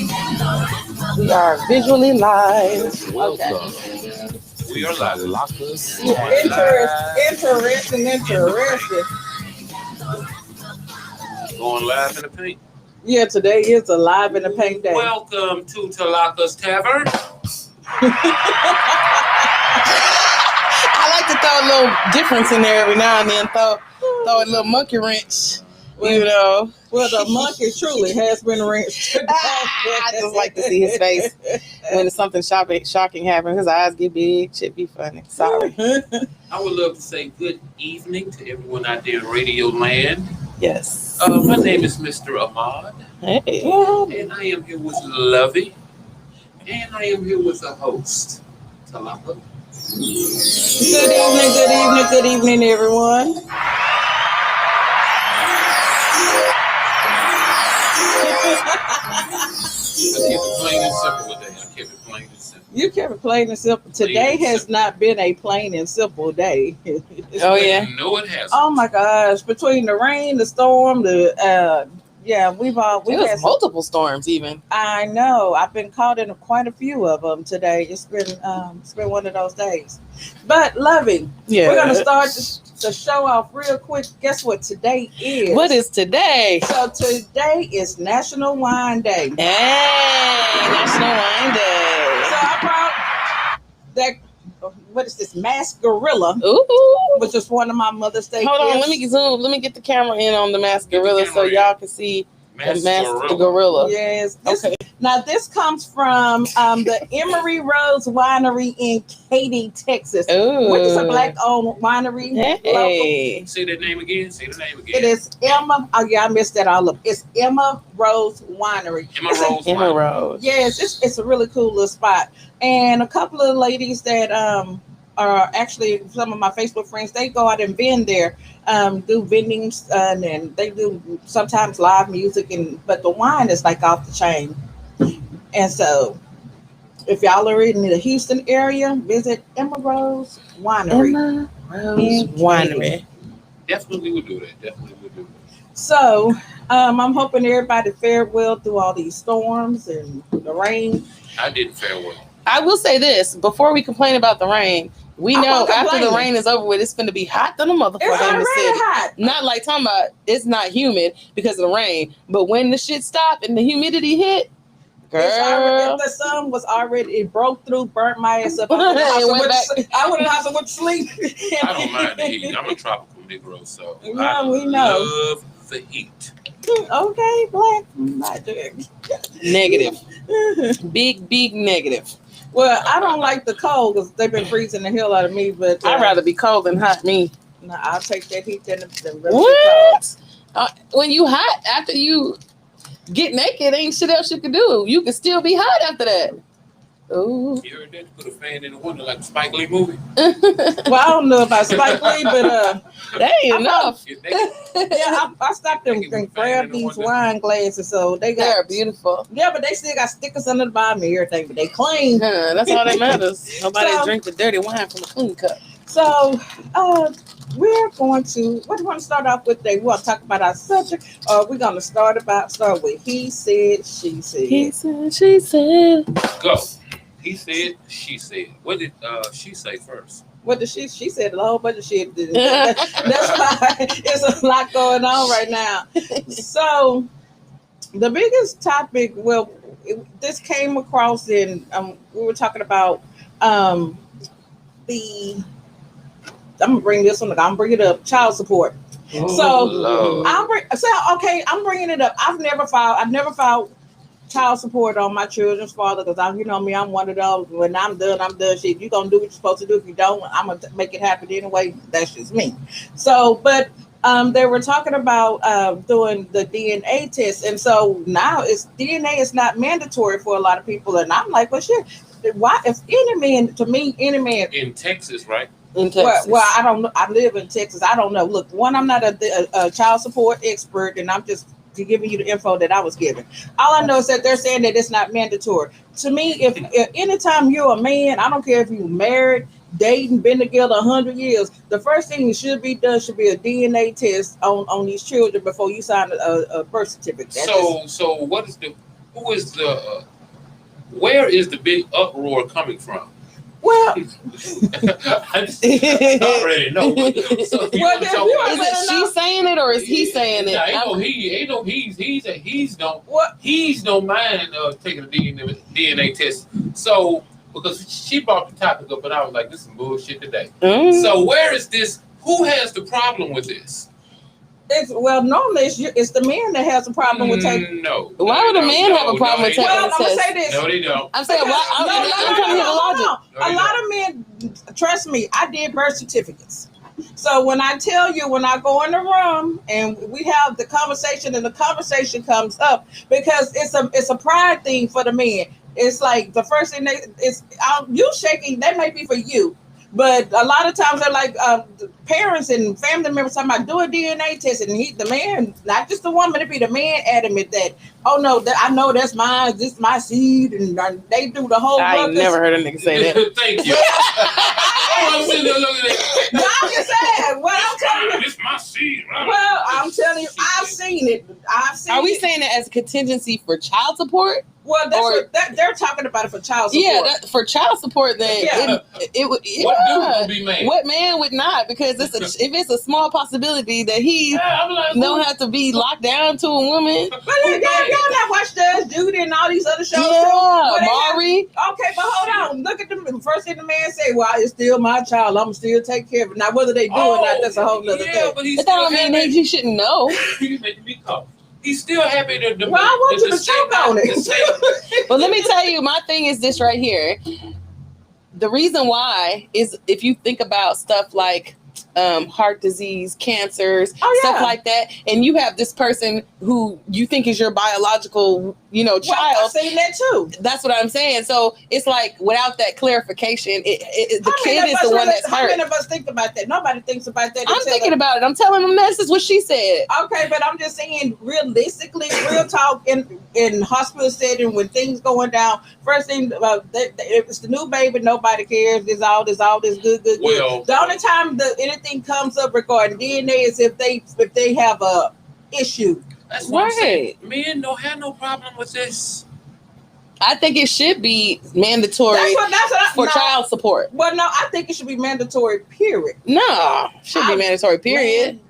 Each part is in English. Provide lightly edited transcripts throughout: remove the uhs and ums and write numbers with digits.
We are visually live. Welcome. Okay. We are live. Tlakas. Interesting. Going live in the paint. Yeah, today is a live in the paint day. Welcome to Tlakas Tavern. I like to throw a little difference in there every now and then. Throw a little monkey wrench. Well, the monkey truly has been wrenched. I just like to see his face when something shocking happens. His eyes get big. Should be funny. Sorry. I would love to say good evening to everyone out there in Radio Land. Yes. My name is Mr. Ahmad. Hey. And I am here with Lovey. And I am here with the host, Tlakas. Good evening, everyone. I keep it plain and simple today. I keep it plain and simple. You kept it plain and simple. Today has not been a plain and simple day. Oh yeah. No, it hasn't. Oh my gosh! Between the rain, the storm, we've had multiple storms even. I know. I've been caught in quite a few of them today. It's been one of those days. But Lovey, we're gonna start the show off real quick. Guess what today is? What is today? So today is National Wine Day. Hey, National Wine Day. So I brought that. What is this? Masked Gorilla. Ooh. Which is one of my Mother's Day Hold on, gifts. let me get the camera in on the Masked Gorilla so y'all can see the Masked Gorilla. Yes. Okay. Now this comes from the Emery Rose Winery in Katy, Texas, which is a Black-owned winery. Hey. Say the name again. It is Emma. Oh yeah, I missed that all up. It's Emma Rose Winery. Emma Rose. Yes, it's a really cool little spot. And a couple of ladies that are actually some of my Facebook friends, they go out and vend there, do vendings, and they do sometimes live music, but the wine is like off the chain. And so if y'all are in the Houston area, visit Emma Rose Winery. Emma Rose Winery. Definitely would do that. So I'm hoping everybody fared well through all these storms and the rain. I did fare well. I will say this, before we complain about the rain, we know after the rain is over with, it's going to be hot than a motherfucker in the city. Hot. Not like talking about it's not humid because of the rain, but when the shit stopped and the humidity hit, girl. The sun was already, it broke through, burnt my ass up. I went in the house and went to sleep. I don't mind the heat. I'm a tropical Negro, so yeah, we know. Love the heat. Okay, Black Magic. Negative. Big negative. Well, I don't like the cold because they've been freezing the hell out of me. But I'd rather be cold than hot. Me. No, I'll take that heat than really what? When you hot after you get naked, ain't shit else you can do. You can still be hot after that. Ooh. You heard that? Put a fan in the window like a Spike Lee movie. Well, I don't know about Spike Lee, but that ain't enough. I stopped them and grabbed these wine glasses, so they're beautiful. Yeah, but they still got stickers under the bottom and everything, but they clean. That's all that matters. Nobody drink the dirty wine from a clean cup. So, we're going to. What do you want to start off with today? We want to talk about our subject, or we're going to start with he said, she said. He said, she said. Go. He said, she said. What did she say first? What did she said? A whole bunch of shit. That's why it's a lot going on right now. So, the biggest topic, this came across in, we were talking about I'm going to bring this one, I'm going to bring it up, child support. Oh, I'm bringing it up. I've never filed child support on my children's father because I'm one of those. When I'm done. Shit, you're gonna do what you're supposed to do. If you don't, I'm gonna make it happen anyway. That's just me. So, but they were talking about doing the DNA test, and so now DNA is not mandatory for a lot of people. And I'm like, well, shit. Why? If any man in Texas, right? In Texas. Well, I don't know. I live in Texas. I don't know. Look, one, I'm not a child support expert, and I'm just giving you the info that I was given. All I know is that they're saying that it's not mandatory. To me, if anytime you're a man, I don't care if you're married, dating, been together 100 years, the first thing that should be done should be a DNA test on these children before you sign a birth certificate. So what is the who is the? Where is the big uproar coming from? Well, I already know. So Is it she saying it or is he saying it? He's no mind taking a DNA test. So because she brought the topic up, and I was like, "This is some bullshit today." So where is this? Who has the problem with this? Normally it's the man that has a problem with taking. No. Why would a man have a problem with taking a test? I'm gonna say this. No, they don't. I'm saying, I'm trying to hear the logic. A lot of men, trust me, I did birth certificates. So when I tell you, when I go in the room and we have the conversation, and the conversation comes up because it's a pride thing for the men. It's like the first thing you shaking. That may be for you. But a lot of times they're like parents and family members talking about do a DNA test, and the man, not just the woman, it be the man adamant that, oh no, I know that's mine, this is my seed, and they do the whole. I ain't never heard a nigga say that. Thank you. I'm sitting there looking at it. No, I'm just saying. Well, I'm telling you, this is my seed. Well, I'm telling you, I've seen it. Are we saying it as a contingency for child support? Well, they're talking about it for child support. Yeah, for child support, then it would. What dude would be mad? What man would not? Because if it's a small possibility that he don't have to be locked down to a woman. But y'all not watch Judge Judy and all these other shows. Yeah, Maury. Okay, but hold on. Look at the first thing the man say. Well, it's still my child. I'm still take care of it. Now, whether they do or not, that's a whole other thing. But that don't mean that you shouldn't know. He's making me cough. He's still happy to. Well, I want you to choke on it. Well, let me tell you, my thing is this right here. The reason why is if you think about stuff like heart disease, cancers, stuff like that, and you have this person who you think is your biological, child. I've seen that too. That's what I'm saying. So it's like without that clarification, the kid is the one that's hurt. How many of us think about that? Nobody thinks about that. I'm thinking about it. I'm telling them this is what she said. Okay, but I'm just saying, realistically, real talk in hospital setting when things going down. First thing, if it's the new baby, nobody cares. There's all this good. Well, the only time anything comes up regarding DNA is if they have a issue. That's what I'm saying. Men don't have no problem with this. I think it should be mandatory for child support. Well, no, I think it should be mandatory, period. No, should be mandatory, period.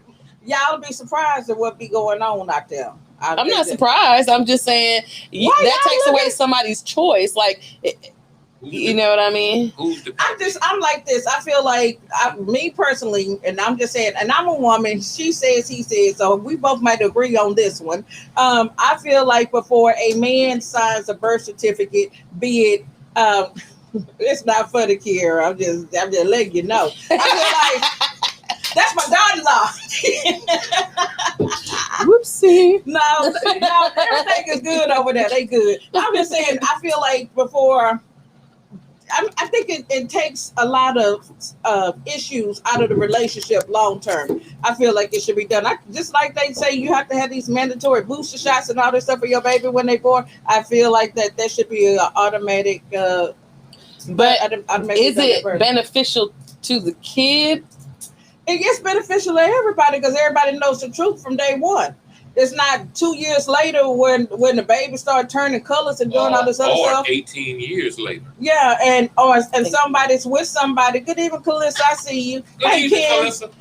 Y'all be surprised at what be going on out there. I'm not surprised. I'm just saying that takes away somebody's choice. Like, you know what I mean? I'm like this. I feel like me personally, and I'm just saying, and I'm a woman. She says, he says, so we both might agree on this one. I feel like before a man signs a birth certificate, be it, it's not for the care. I'm just letting you know. I feel like. That's my daughter-in-law. Whoopsie. No, everything is good over there. They good. I'm just saying, I feel like before, I think it takes a lot of issues out of the relationship long term. I feel like it should be done. Just like they say, you have to have these mandatory booster shots and all this stuff for your baby when they're born. I feel like that should be an automatic. But is it beneficial to the kid? It gets beneficial to everybody because everybody knows the truth from day one. It's not 2 years later when the baby start turning colors and doing all this other stuff. Or 18 years later. Yeah, and somebody's with somebody. Good evening, Calissa. I see you. Good evening, Calissa.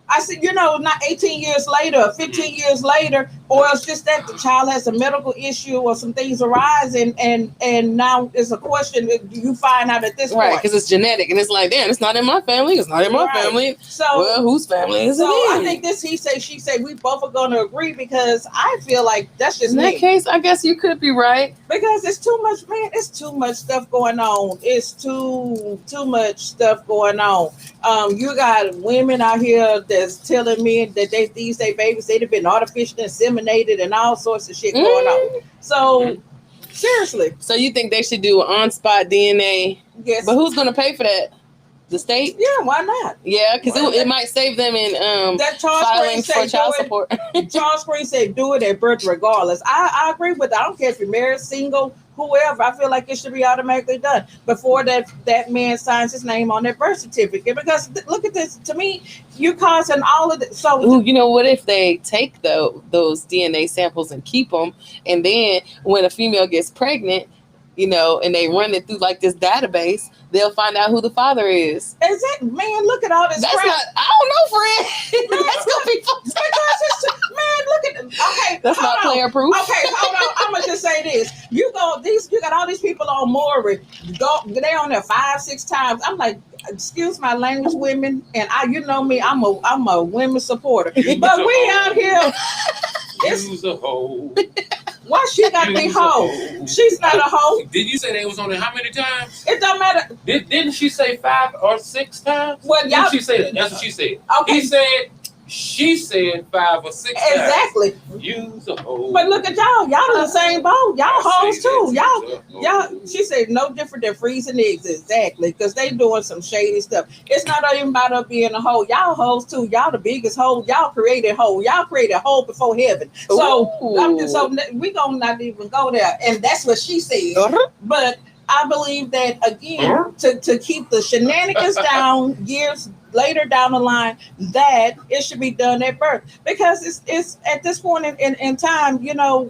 I said, not 18 years later, 15 years later, or it's just that the child has a medical issue or some things arise, and now it's a question that you find out at this point. Right, because it's genetic, and it's like, damn, it's not in my family, it's not in my family. So, well, whose family is it in? I think this he say, she say, we both are going to agree because I feel like that's just in that case, I guess you could be right. Because it's too much, man, it's too much stuff going on. It's too much stuff going on. You got women out here that's telling me that these babies, they've been artificially inseminated and all sorts of shit going on. So seriously. So you think they should do an on-spot DNA? Yes. But who's going to pay for that? The state? Yeah, why not? Yeah, because it might save them in filing for child support. Charles Green said do it at birth regardless. I agree with that. I don't care if you're married, single, whoever. I feel like it should be automatically done before that man signs his name on that birth certificate. Because look at this. To me, you're causing all of this. So, ooh, you know, what if they take those DNA samples and keep them, and then when a female gets pregnant, you know, and they run it through like this database, they'll find out who the father is. Is it, man? Look at all this. That's crap. not. I don't know, friend. That's gonna be fun. Because it's man, look at okay. That's not player proof. Okay, hold on. I'm gonna just say this. You got all these people on Maury. They on there 5-6 times. I'm like, excuse my language, women, and you know me. I'm a women supporter. But we out here. Use a hoe. Why she got to be hoe? She's not a hoe. Did you say they was on it how many times? It don't matter. Didn't she say 5 or 6 times? Well, didn't she say that? That's what she said. Okay. She said 5 or 6 times. Exactly. Use a hoe. But look at y'all. Y'all in the same boat. Y'all hoes too. Y'all. She said no different than freezing eggs. Exactly. Because they doing some shady stuff. It's not even about us being a hoe. Y'all hoes too. Y'all the biggest hoe. Y'all created hoe. Y'all created hoe before heaven. So we gonna not even go there. And that's what she said. But I believe that again, to keep the shenanigans down years later down the line, that it should be done at birth, because it's at this point in time, you know,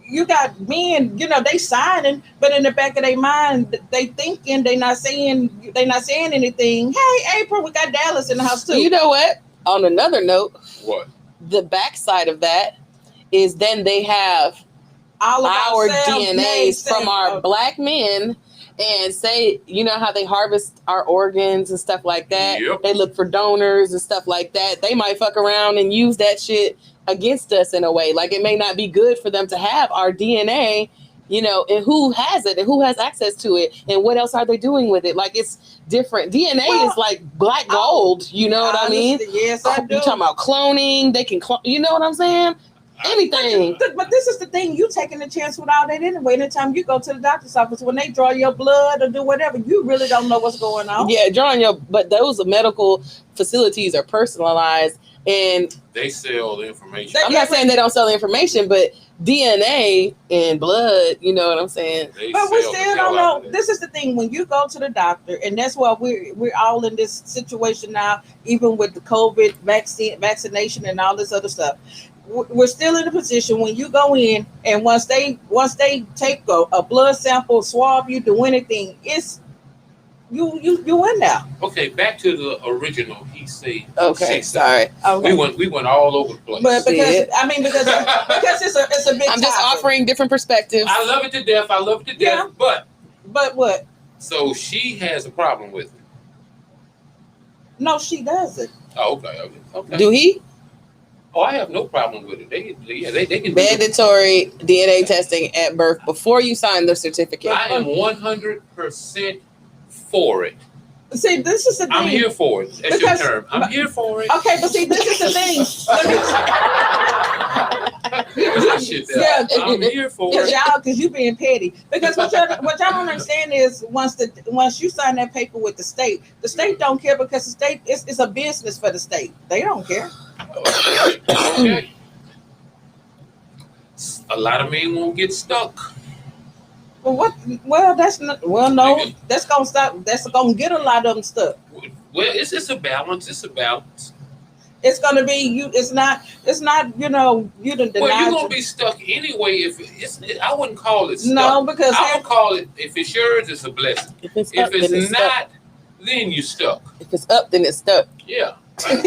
you got men, you know, they signing, but in the back of their mind, they thinking they not saying anything. Hey, April, we got Dallas in the house too. You know what? On another note, what? The backside of that is then they have all of our DNAs from our black men, and say, you know how they harvest our organs and stuff like that. Yep. They look for donors and stuff like that. They might fuck around and use that shit against us in a way. Like, it may not be good for them to have our DNA, you know, and who has it and who has access to it and what else are they doing with it. Like, it's different. DNA is like black gold. You know what I mean? Yes, I do. You talking about cloning? They can clone. You know what I'm saying? Anything. But this is the thing, you taking a chance with all that anyway. Anytime you go to the doctor's office, when they draw your blood or do whatever, you really don't know what's going on. Yeah, but those medical facilities are personalized, and they sell the information. I'm not saying they don't sell the information, but DNA and blood, you know what I'm saying? But we still don't know. This is the thing, when you go to the doctor, and that's why we're all in this situation now, even with the COVID vaccination and all this other stuff. We're still in a position when you go in, and once they take a blood sample, swab you, do anything, it's you in there. Okay, back to the original. He said. Okay, sorry. Okay. We went all over the place. But because it's a big. I'm just topic. offering different perspectives. I love it to death. Yeah. But what? So she has a problem with it. No, she doesn't. Oh, okay. Do he? Oh, I have no problem with it. They can mandatory DNA testing at birth before you sign the certificate. I am 100% for it. See, this is the thing. I'm here for it. That's your term. I'm here for it. Okay, but see, this is the thing. Yeah, I'm here for it. Because you being petty. Because what y'all don't understand is once you sign that paper with the state don't care, because the state it's a business for the state. They don't care. Okay. A lot of men won't get stuck. Well, what? Well, that's not. Well, no, that's gonna stop. That's gonna get a lot of them stuck. Well, it's a balance. It's a balance. It's gonna be you. It's not. You know, you done denied. Well, you're gonna be stuck anyway. If I wouldn't call it stuck. No, because I would call it. If it's yours, it's a blessing. If it's not, then you're stuck. If it's up, then it's stuck. Yeah. Okay.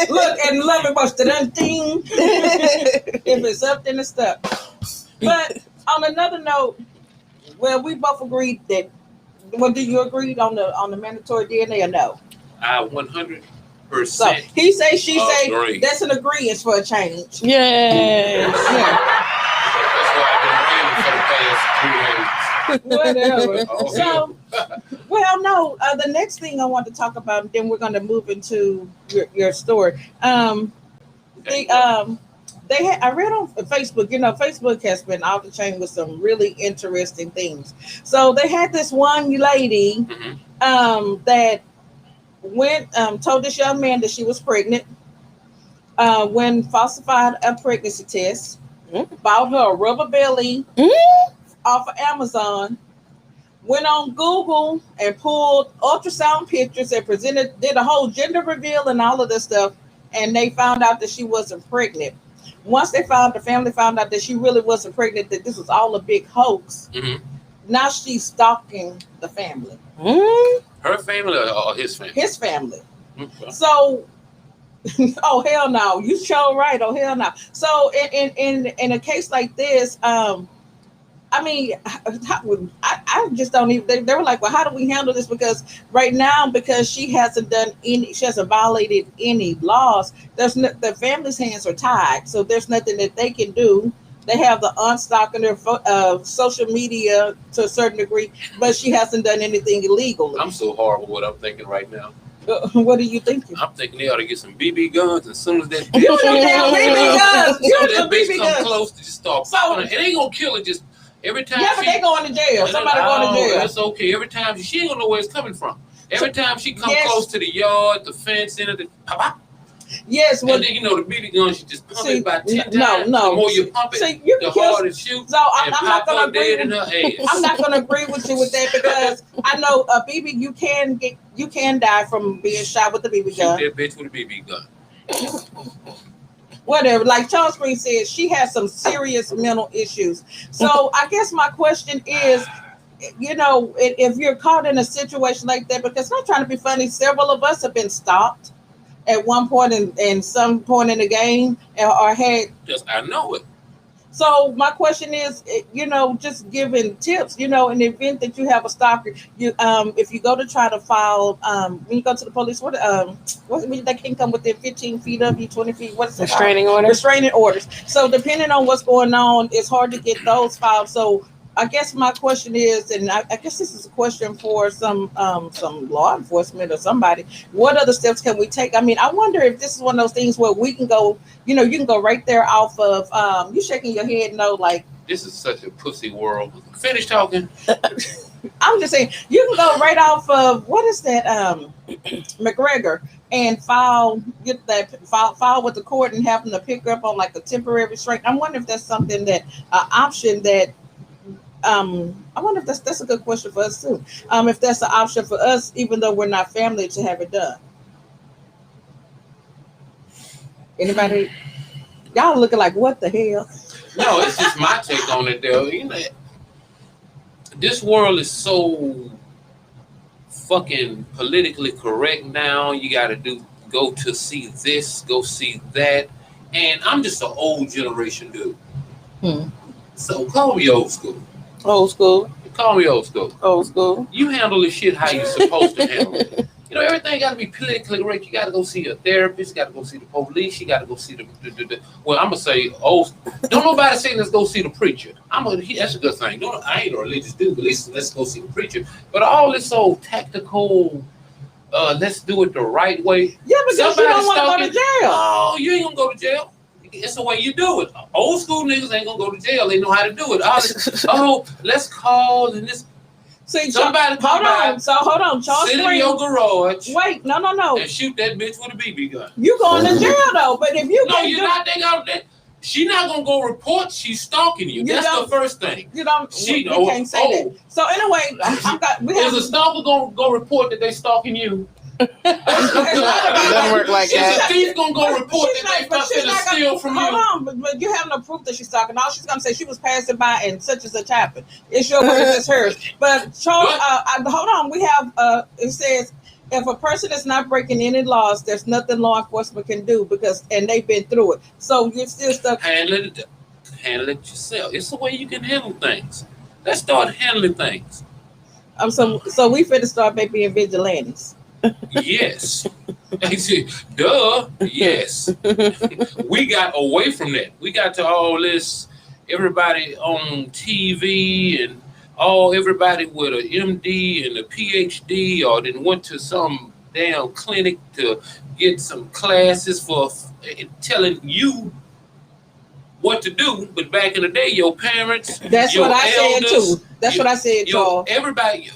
Look, and love it was the done thing. If it's up, then it's stuck. But on another note, well, we both agreed that. Well, do you agree on the mandatory DNA or no? I 100%. So he say, she agree. Say, that's an agreement for a change. Yay! That's why I've been waiting for the past 3 days. Whatever. So, well, no. The next thing I want to talk about, and then we're going to move into your story. I read on Facebook. You know, Facebook has been off the chain with some really interesting things. So they had this one lady that went told this young man that she was pregnant. When falsified a pregnancy test. bought her a rubber belly off of Amazon, went on Google and pulled ultrasound pictures and did a whole gender reveal and all of this stuff, and they found out that she wasn't pregnant. Once the family found out that she really wasn't pregnant, that this was all a big hoax. Now she's stalking the family. Her family or his family? His family. Okay. So, oh hell no! You sure right. Oh hell no! So in a case like this, I mean, I just don't even. They were like, well, how do we handle this? Because right now, because she hasn't violated any laws. The family's hands are tied, so there's nothing that they can do. They have the unstalking their social media to a certain degree, but she hasn't done anything illegal. I'm so horrible what I'm thinking right now. What are you thinking? I'm thinking they ought to get some BB guns, and as soon as that BB guns come close to just start popping, it ain't gonna kill it. Just every time. Yeah, but they going to jail. Somebody going to jail. That's okay. Every time she ain't gonna know where it's coming from. Every time she come close to the yard, the fence, and the pop. Yes, well, and then the BB gun should just pump it by 10 times. No. The more you pump it, the harder it shoots. So I'm not gonna agree. I'm not gonna agree with you with that because I know a BB you can die from being shot with a BB gun. Shoot that bitch with a BB gun. Whatever. Like Charles Green said, she has some serious mental issues. So I guess my question is, if you're caught in a situation like that, because I'm not trying to be funny, several of us have been stopped at one point in some point in the game or had. Just I know it. So my question is, just giving tips, in the event that you have a stalker, if you go to try to file, when you go to the police, what they can come within 15 feet of you, 20 feet, what's it? Restraining orders. Restraining orders. So depending on what's going on, it's hard to get those filed. So I guess my question is, and I guess this is a question for some law enforcement or somebody. What other steps can we take? I mean, I wonder if this is one of those things where we can go, you can go right there off of, you shaking your head, no, like. This is such a pussy world. Finish talking. I'm just saying, you can go right off of, what is that, McGregor, and file with the court and have them to pick up on like a temporary restraint. I wonder if that's something that, option that, I wonder if that's a good question for us too. If that's an option for us, even though we're not family, to have it done. Anybody? Y'all looking like what the hell? No, it's just my take on it though. This world is so fucking politically correct now. You got to go to see this, go see that, and I'm just an old generation dude. So call me old school. Old school. Call me old school. Old school. You handle this shit how you're supposed to handle it. Everything got to be politically correct. You got to go see a therapist. You got to go see the police. You got to go see well, I'm going to say, don't nobody say let's go see the preacher. That's a good thing. I ain't a religious dude, but let's go see the preacher. But all this old tactical, let's do it the right way. Yeah, because you don't want to go to jail. Oh, you ain't going to go to jail. It's the way you do it. Old school niggas ain't gonna go to jail. They know how to do it. Let's call and this. See, somebody hold on. Charles sit in your garage. Wait, no. And shoot that bitch with a BB gun. You going to jail though? But if you you're not. They got that. She not gonna go report. She's stalking you. That's the first thing. You can't say that. So anyway, is a stalker gonna go report that they stalking you? It doesn't work like that. Is a thief gonna go report that they steal from you? Hold on, but you have no proof that she's talking. All she's gonna say, she was passing by and such and such happened. It's your word, it's hers. But Charles, hold on. We have it says, if a person is not breaking any laws, there's nothing law enforcement can do and they've been through it. So you're still stuck. Handle it yourself. It's the way you can handle things. Let's start handling things. So we finna start being vigilantes. Yes. Duh. Yes. We got away from that. We got to all this, everybody on TV and everybody with an MD and a PhD or then went to some damn clinic to get some classes for telling you what to do. But back in the day, your parents, that's what I said too. That's what I said, y'all. Everybody.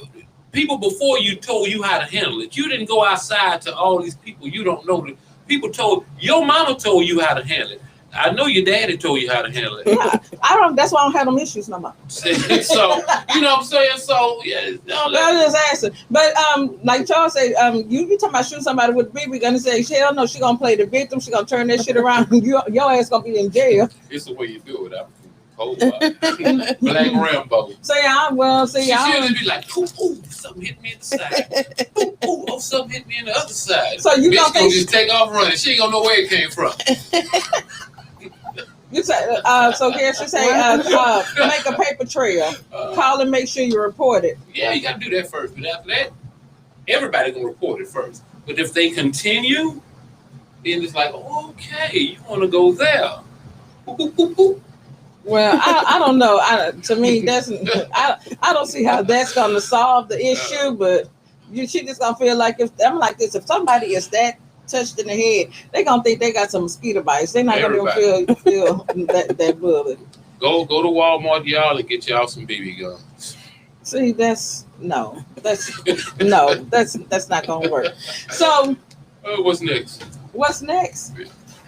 People before you told you how to handle it. You didn't go outside to all these people you don't know. People your mama told you how to handle it. I know your daddy told you how to handle it. Yeah, I don't. That's why I don't have them issues no more. So you know what I'm saying. So yeah, no, I'm just asking. But like Charles said, you talking about shooting somebody with a BB gun and say, hell no, she gonna play the victim. She gonna turn that shit around. Your ass gonna be in jail. It's the way you do it. I'm cold. Black Rambo. Say I well. See, She I should be like, ooh, something hit me in the side. Ooh, oh, something hit me in the other side. So you Bitch gonna just take off running. She ain't gonna know where it came from. You say so. Here she say, make a paper trail. Call and make sure you report it. Yeah, you gotta do that first. But after that, everybody gonna report it first. But if they continue, then it's like, okay, you want to go there. Well, I don't know. To me, that's I don't see how that's gonna solve the issue. But she just gonna feel like if I'm like this, if somebody is that touched in the head, they gonna think they got some mosquito bites. They're not gonna feel that bullet. Go to Walmart, y'all, and get y'all some BB guns. See, that's not gonna work. So, what's next? What's next?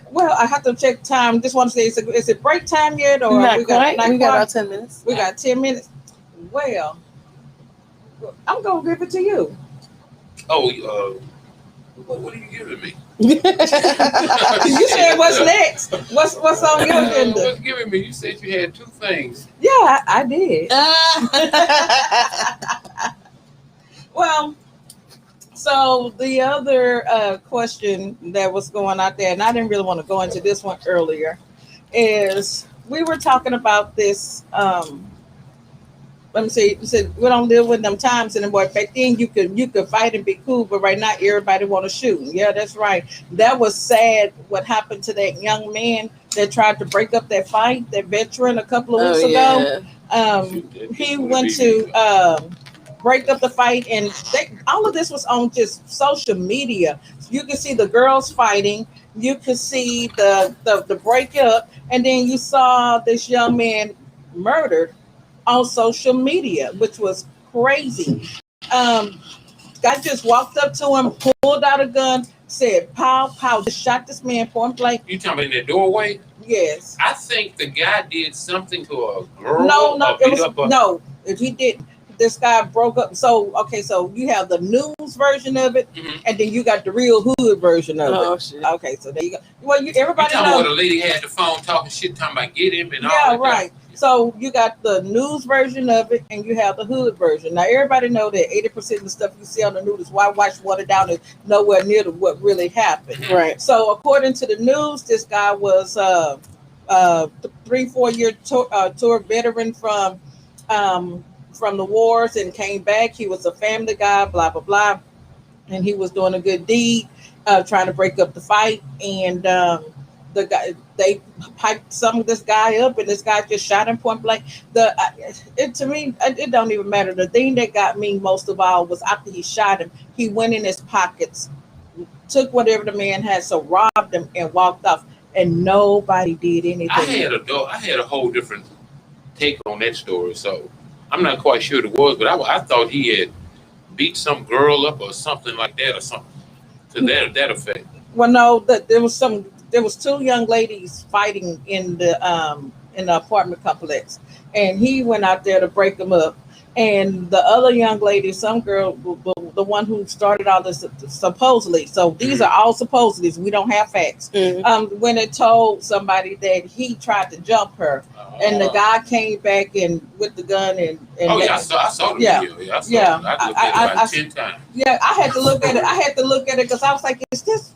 Well, I have to check time. Just want to say, is it break time yet, or we got about 10 minutes? We got 10 minutes. Well, I'm gonna give it to you. Oh, what are you giving me? You said what's next? What's on your agenda? What's giving me? You said you had 2 things. Yeah, I did. Well, so the other question that was going out there, and I didn't really want to go into this one earlier, is we were talking about this. Let me see. You said we don't live with them times anymore. Back then, you could fight and be cool, but right now, everybody want to shoot. Yeah, that's right. That was sad. What happened to that young man that tried to break up that fight, that veteran, a couple of weeks ago? He went to break up the fight, and all of this was on just social media. You can see the girls fighting. You could see the breakup, and then you saw this young man murdered on social media, which was crazy. Guy just walked up to him, pulled out a gun, said, "Pow, pow," just shot this man point blank. You talking about in that doorway? Yes. I think the guy did something to a girl. No, if he did, this guy broke up. So you have the news version of it, and then you got the real hood version of it. Oh shit. Okay, so there you go. Well, everybody knows. knows. Where the lady had the phone talking shit, talking about get him and all that. Yeah, right. So you got the news version of it, and you have the hood version. Now everybody know that 80% of the stuff you see on the news is whitewash, watered down, and nowhere near to what really happened. Right. So according to the news, this guy was 3-4 year tour veteran from the wars and came back. He was a family guy, blah blah blah, and he was doing a good deed, trying to break up the fight, and the guy, they piped some of this guy up, and this guy just shot him point blank. To me, it don't even matter. The thing that got me most of all was after he shot him, he went in his pockets, took whatever the man had, so robbed him and walked off, and nobody did anything. I had a whole different take on that story, so I'm not quite sure it was, but I thought he had beat some girl up or something like that, or something to that effect. Well, no, there was 2 young ladies fighting in the apartment complex, and he went out there to break them up. And the other young lady, some girl, the one who started all this supposedly. So these are all supposedly. We don't have facts. When it told somebody that he tried to jump her, and the guy came back and with the gun and I saw the video. Yeah, I looked at it about 10 times. Yeah, I had to look at it. Because I was like, is this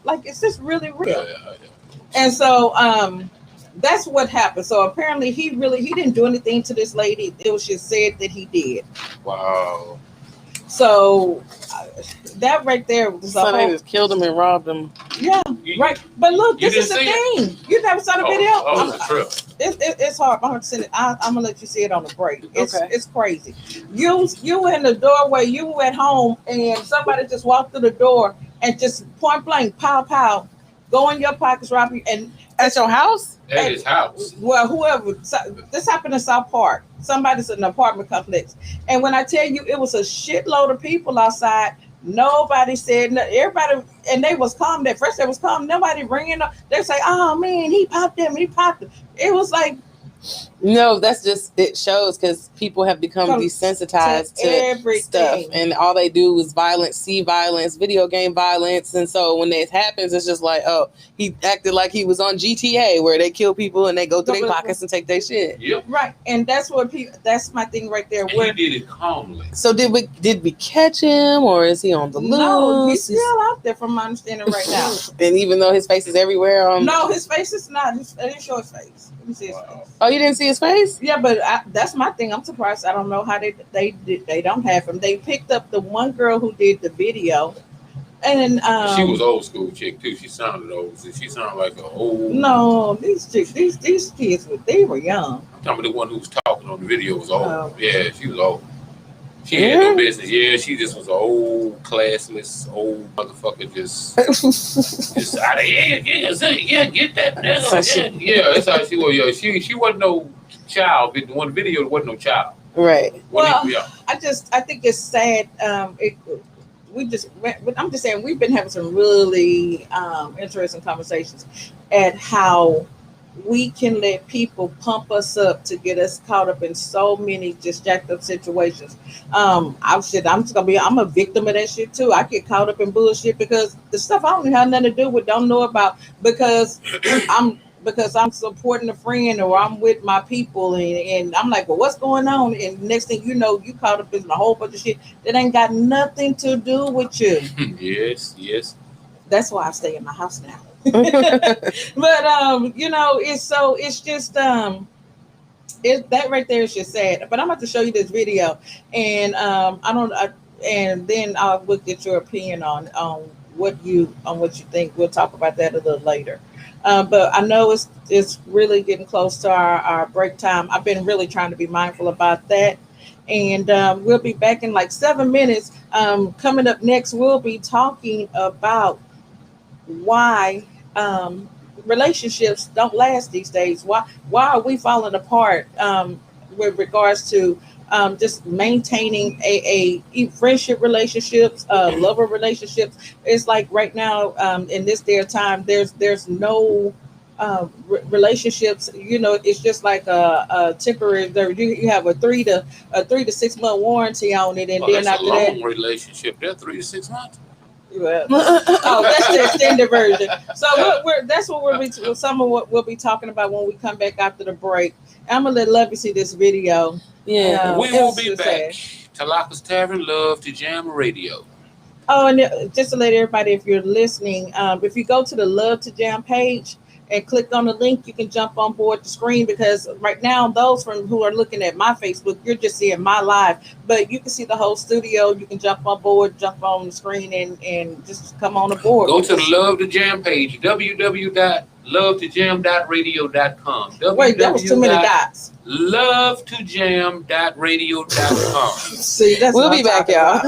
really real? Yeah. And so that's what happened. So apparently he didn't do anything to this lady. It was just said that he did. Wow. So that right there was so they just killed him and robbed him. Yeah, right. But look, this is the thing. You never saw the video? It's hard. I'm gonna send it. I'm gonna let you see it on the break. It's crazy. You in the doorway. You at home, and somebody just walked through the door and just point blank, pow pow, go in your pockets, rob you, and at your house. At his house. Well, whoever. This happened in South Park. Somebody's in an apartment complex, and when I tell you, it was a shitload of people outside Nobody said everybody, and they was calm. At first, they was calm. Nobody ringing up. They say, "Oh man, he popped him. He popped him." It was like, no, that's just it shows because people have become desensitized to everything. Stuff, and all they do is violence, see violence, video game violence, and so when it happens, it's just like, oh, he acted like he was on GTA where they kill people and they go through their pockets and take their shit. Yep. Right, and that's what people. That's my thing right there. And where he did it calmly. So did we catch him, or is he on the loose? No, he's still out there, from my understanding right now. And even though his face is everywhere, no, his face is not. I didn't show his face. Let me see his face. Oh, you didn't see his face? Yeah, but that's my thing. I'm surprised. I don't know how they don't have him. They picked up the one girl who did the video, and she was old school chick too. She sounded old. She sounded like an old. No, these chicks, these kids, they were young. I'm talking about the one who was talking on the video was old. Oh. Yeah, she was old. She had no business. Yeah, she just was an old, classless, old motherfucker. Just out of yeah, get that nigga. Yeah, that's how she was. Yeah, she wasn't no child. In one video, there wasn't no child. Right. Well, I think it's sad. I'm just saying we've been having some really interesting conversations at how we can let people pump us up to get us caught up in so many just jacked up situations. I'm a victim of that shit too. I get caught up in bullshit because the stuff I don't have nothing to do with, don't know about, because I'm supporting a friend or I'm with my people, and I'm like, well, what's going on? And next thing you know, you caught up in a whole bunch of shit that ain't got nothing to do with you. Yes. That's why I stay in my house now. But it's just that right there is just sad. But I'm about to show you this video, and and then we'll get your opinion on what you think. We'll talk about that a little later. But I know it's really getting close to our break time. I've been really trying to be mindful about that. And we'll be back in like 7 minutes. Coming up next, we'll be talking about why relationships don't last these days. Why are we falling apart with regards to just maintaining a friendship relationships, lover relationships? It's like right now in this day of time, there's no relationships. It's just like a temporary. You have a 3 to 6 month warranty on it, and then after that, relationship. They're 3 to 6 months. Well, that's the extended version. So that's what some of what we'll be talking about when we come back after the break. I'm gonna let Lovey see this video. Yeah, we will be back. Tlakas Tavern, Love to Jam Radio. Oh, and just to let everybody, if you're listening, if you go to the Love to Jam page and click on the link, you can jump on board the screen, because right now, those who are looking at my Facebook, you're just seeing my live, but you can see the whole studio. You can jump on board, jump on the screen, and just come on aboard. Go to the Love to Jam page, www.lovetojam.radio.com. Wait, that was too many dots. Lovetojam.radio.com. See, we'll be back, y'all.